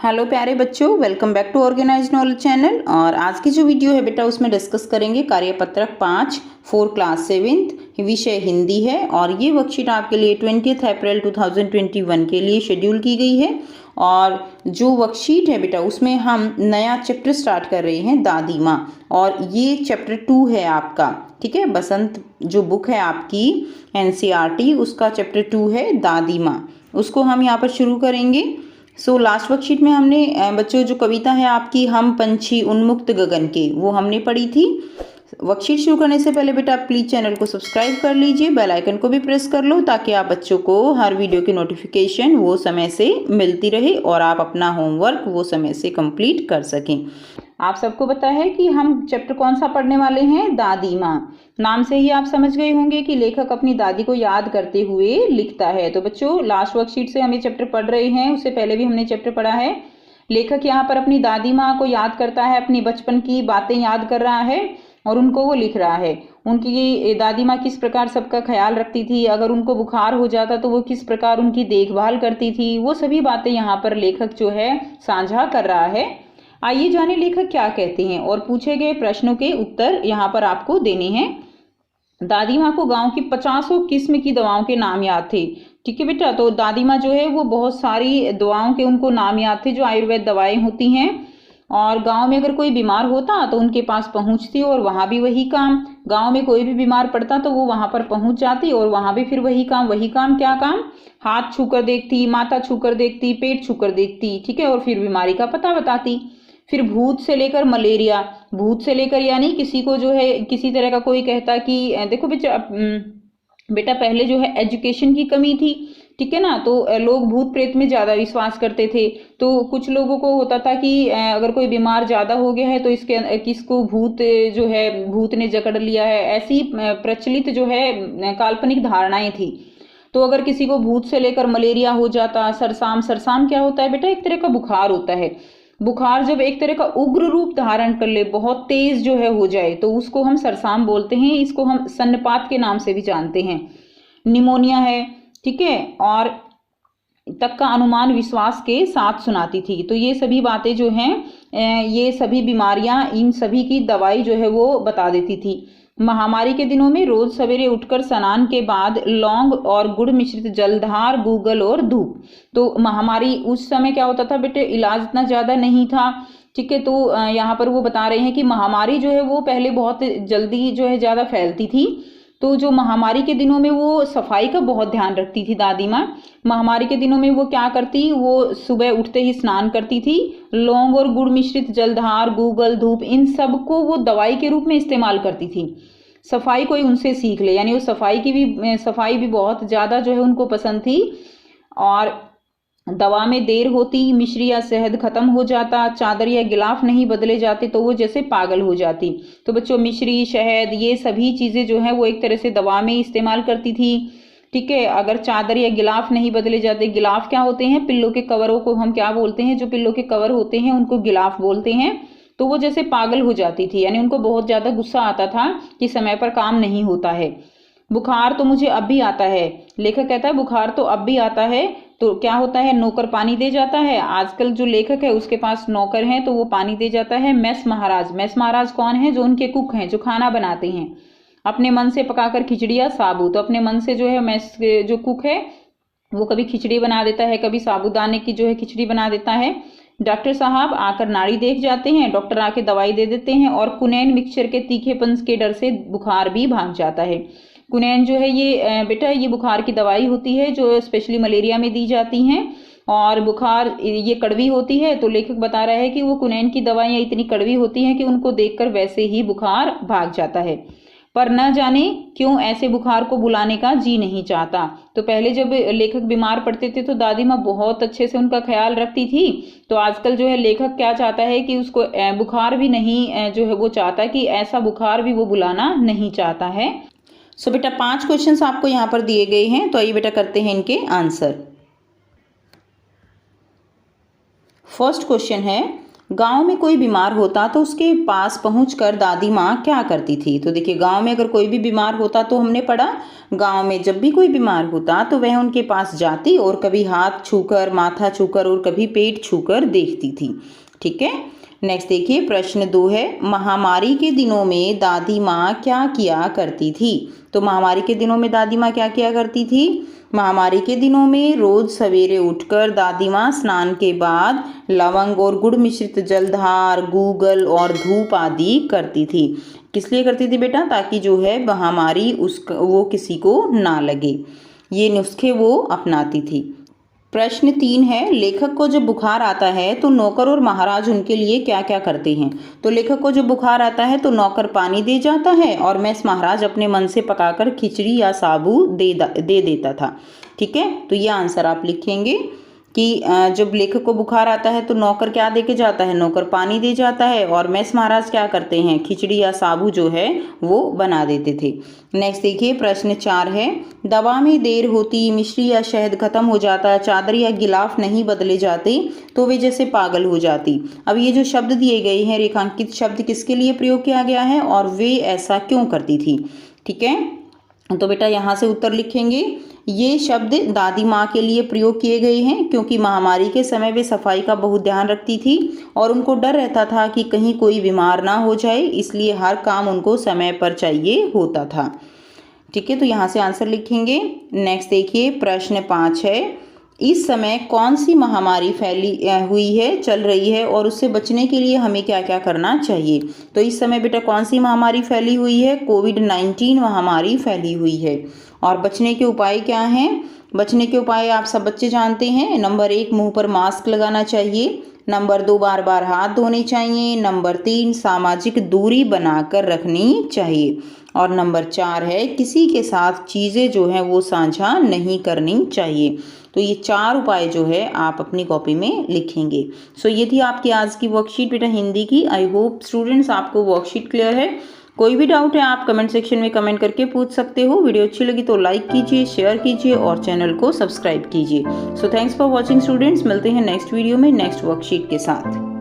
Hello प्यारे बच्चों, welcome back to Organize Knowledge channel. और आज की जो वीडियो है बेटा उसमें डिस्कस करेंगे कार्यपत्रक 5 4 क्लास 7th, विषय हिंदी है। और ये वर्कशीट आपके लिए 20 अप्रैल 2021 के लिए शेड्यूल की गई है। और जो वर्कशीट है बेटा उसमें हम नया चैप्टर स्टार्ट कर रहे हैं, दादी माँ। और ये चैप्टर 2 है आपका, ठीक है। बसंत जो बुक है आपकी NCERT उसका चैप्टर 2 है दादी माँ, उसको हम यहाँ पर शुरू करेंगे। लास्ट वर्कशीट में हमने बच्चों जो कविता है आपकी हम पंछी उन्मुक्त गगन के, वो हमने पढ़ी थी। वर्कशीट शुरू करने से पहले बेटा प्लीज़ चैनल को सब्सक्राइब कर लीजिए, बेल आइकन को भी प्रेस कर लो ताकि आप बच्चों को हर वीडियो की नोटिफिकेशन वो समय से मिलती रहे और आप अपना होमवर्क वो समय से कंप्लीट कर सकें। आप सबको पता है कि हम चैप्टर कौन सा पढ़ने वाले हैं, दादी माँ। नाम से ही आप समझ गए होंगे कि लेखक अपनी दादी को याद करते हुए लिखता है। तो बच्चों लास्ट वर्कशीट से हम ये चैप्टर पढ़ रहे हैं, उससे पहले भी हमने चैप्टर पढ़ा है। लेखक यहाँ पर अपनी दादी माँ को याद करता है, अपनी बचपन की बातें याद कर रहा है और उनको वो लिख रहा है। उनकी दादी माँ किस प्रकार सबका ख्याल रखती थी, अगर उनको बुखार हो जाता तो वो किस प्रकार उनकी देखभाल करती थी, वो सभी बातें यहाँ पर लेखक जो है साझा कर रहा है। आइए जाने लेखक क्या कहते हैं और पूछे गए प्रश्नों के उत्तर यहाँ पर आपको देने हैं। दादी माँ को गांव की 50 किस्म की दवाओं के नाम याद थे, ठीक है बेटा। तो दादी माँ जो है वो बहुत सारी दवाओं के उनको नाम याद थे जो आयुर्वेद दवाएं होती हैं। और गांव में अगर कोई बीमार होता तो उनके पास पहुंचती और वहां भी वही काम। गांव में कोई भी बीमार पड़ता तो वो वहां पर पहुंच जाती और वहां भी फिर वही काम। क्या काम? हाथ छूकर देखती, माथा छूकर देखती, पेट छूकर देखती, ठीक है, और फिर बीमारी का पता बताती। फिर भूत से लेकर मलेरिया, भूत से लेकर यानी किसी को जो है किसी तरह का कोई कहता कि देखो बेटा पहले जो है एजुकेशन की कमी थी, ठीक है ना, तो लोग भूत प्रेत में ज्यादा विश्वास करते थे। तो कुछ लोगों को होता था कि अगर कोई बीमार ज्यादा हो गया है तो इसके किसको भूत जो है भूत ने जकड़ लिया है, ऐसी प्रचलित जो है काल्पनिक धारणाएं थी। तो अगर किसी को भूत से लेकर मलेरिया हो जाता, सरसाम क्या होता है बेटा? एक तरह का बुखार होता है। बुखार जब एक तरह का उग्र रूप धारण कर ले, बहुत तेज जो है हो जाए, तो उसको हम सरसाम बोलते हैं। इसको हम सन्नपात के नाम से भी जानते हैं। निमोनिया है, ठीक है, और तक का अनुमान विश्वास के साथ सुनाती थी। तो ये सभी बातें जो हैं ये सभी बीमारियां, इन सभी की दवाई जो है वो बता देती थी। महामारी के दिनों में रोज सवेरे उठकर स्नान के बाद लौंग और गुड़ मिश्रित जलधार, गूगल और धूप। तो महामारी उस समय क्या होता था बेटे, इलाज इतना ज्यादा नहीं था, ठीक है। तो यहाँ पर वो बता रहे हैं कि महामारी जो है वो पहले बहुत जल्दी जो है ज्यादा फैलती थी। तो जो महामारी के दिनों में वो सफाई का बहुत ध्यान रखती थी दादी माँ। महामारी के दिनों में वो क्या करती, वो सुबह उठते ही स्नान करती थी, लौंग और गुड़ मिश्रित जलधार, गूगल, धूप, इन सब को वो दवाई के रूप में इस्तेमाल करती थी। सफाई कोई उनसे सीख ले, यानी वो सफाई भी बहुत ज्यादा जो है उनको पसंद थी। और दवा में देर होती, मिश्री या शहद खत्म हो जाता, चादर या गिलाफ नहीं बदले जाते तो वो जैसे पागल हो जाती। तो बच्चों मिश्री, शहद, ये सभी चीजें जो है वो एक तरह से दवा में इस्तेमाल करती थी, ठीक है। अगर चादर या गिलाफ नहीं बदले जाते, गिलाफ क्या होते हैं? पिल्लों के कवरों को हम क्या बोलते हैं? जो पिल्लों के कवर होते हैं उनको गिलाफ बोलते हैं। तो वो जैसे पागल हो जाती थी, यानी उनको बहुत ज्यादा गुस्सा आता था कि समय पर काम नहीं होता है। बुखार तो मुझे अब भी आता है, लेखक कहता है बुखार तो अब भी आता है। तो क्या होता है, नौकर पानी दे जाता है। आजकल जो लेखक है उसके पास नौकर हैं तो वो पानी दे जाता है। मेस महाराज कौन है? जो उनके कुक हैं, जो खाना बनाते हैं। अपने मन से पकाकर खिचड़ी या साबू, तो अपने मन से जो है मेस जो कुक है वो कभी खिचड़ी बना देता है, कभी साबूदाने की जो है खिचड़ी बना देता है। डॉक्टर साहब आकर नाड़ी देख जाते हैं, डॉक्टर आके दवाई दे देते हैं। और कुनैन मिक्सचर के तीखेपन के डर से बुखार भी भाग जाता है। कुनैन जो है ये बेटा ये बुखार की दवाई होती है जो स्पेशली मलेरिया में दी जाती हैं। और बुखार ये कड़वी होती है, तो लेखक बता रहा है कि वो कुनैन की दवाइयाँ इतनी कड़वी होती हैं कि उनको देखकर वैसे ही बुखार भाग जाता है। पर न जाने क्यों ऐसे बुखार को बुलाने का जी नहीं चाहता। तो पहले जब लेखक बीमार पड़ते थे तो दादी माँ बहुत अच्छे से उनका ख्याल रखती थी। तो आजकल जो है लेखक क्या चाहता है कि उसको बुखार भी नहीं जो है वो चाहता कि ऐसा बुखार भी वो बुलाना नहीं चाहता है। सो बेटा 5 क्वेश्चंस आपको यहाँ पर दिए गए हैं, तो आइए बेटा करते हैं इनके आंसर। फर्स्ट क्वेश्चन है, गांव में कोई बीमार होता तो उसके पास पहुंचकर दादी माँ क्या करती थी। तो देखिए गांव में अगर कोई भी बीमार होता तो हमने पढ़ा गांव में जब भी कोई बीमार होता तो वह उनके पास जाती और कभी हाथ छूकर, माथा छूकर और कभी पेट छूकर देखती थी। ठीक है, नेक्स्ट देखिए प्रश्न 2 है, महामारी के दिनों में दादी माँ क्या किया करती थी। तो महामारी के दिनों में दादी माँ क्या किया करती थी। महामारी के दिनों में रोज सवेरे उठकर दादी माँ स्नान के बाद लवंग और गुड़ मिश्रित जलधार, गूगल और धूप आदि करती थी। किस लिए करती थी बेटा, ताकि जो है महामारी वो किसी को ना लगे। ये नुस्खे वो अपनाती थी। प्रश्न 3 है, लेखक को जब बुखार आता है तो नौकर और महाराज उनके लिए क्या क्या करते हैं। तो लेखक को जब बुखार आता है तो नौकर पानी दे जाता है और मैस महाराज अपने मन से पकाकर खिचड़ी या साबू दे देता था। ठीक है, तो ये आंसर आप लिखेंगे कि जब लेखक को बुखार आता है तो नौकर क्या दे के जाता है, नौकर पानी दे जाता है और मैस महाराज क्या करते हैं, खिचड़ी या साबू जो है वो बना देते थे। नेक्स्ट देखिए प्रश्न 4 है, दवा में देर होती, मिश्री या शहद खत्म हो जाता, चादर या गिलाफ नहीं बदले जाते तो वे जैसे पागल हो जाती। अब ये जो शब्द दिए गए हैं, रेखांकित शब्द किसके लिए प्रयोग किया गया है और वे ऐसा क्यों करती थी। ठीक है, तो बेटा यहाँ से उत्तर लिखेंगे। ये शब्द दादी माँ के लिए प्रयोग किए गए हैं क्योंकि महामारी के समय वे सफाई का बहुत ध्यान रखती थी और उनको डर रहता था कि कहीं कोई बीमार ना हो जाए, इसलिए हर काम उनको समय पर चाहिए होता था। ठीक है, तो यहाँ से आंसर लिखेंगे। नेक्स्ट देखिए प्रश्न 5 है, इस समय कौन सी महामारी फैली हुई है, चल रही है और उससे बचने के लिए हमें क्या क्या करना चाहिए। तो इस समय बेटा कौन सी महामारी फैली हुई है, कोविड-19 महामारी फैली हुई है। और बचने के उपाय क्या हैं। बचने के उपाय आप सब बच्चे जानते हैं। नंबर 1 मुंह पर मास्क लगाना चाहिए, नंबर 2 बार बार हाथ धोने चाहिए, नंबर 3 सामाजिक दूरी बनाकर रखनी चाहिए और नंबर 4 है किसी के साथ चीज़ें जो हैं वो साझा नहीं करनी चाहिए। तो ये 4 उपाय जो है आप अपनी कॉपी में लिखेंगे। सो ये थी आपकी आज की वर्कशीट बेटा हिंदी की। आई होप स्टूडेंट्स आपको वर्कशीट क्लियर है। कोई भी डाउट है आप कमेंट सेक्शन में कमेंट करके पूछ सकते हो। वीडियो अच्छी लगी तो लाइक कीजिए, शेयर कीजिए और चैनल को सब्सक्राइब कीजिए। So thanks for watching students, मिलते हैं नेक्स्ट वीडियो में नेक्स्ट वर्कशीट के साथ।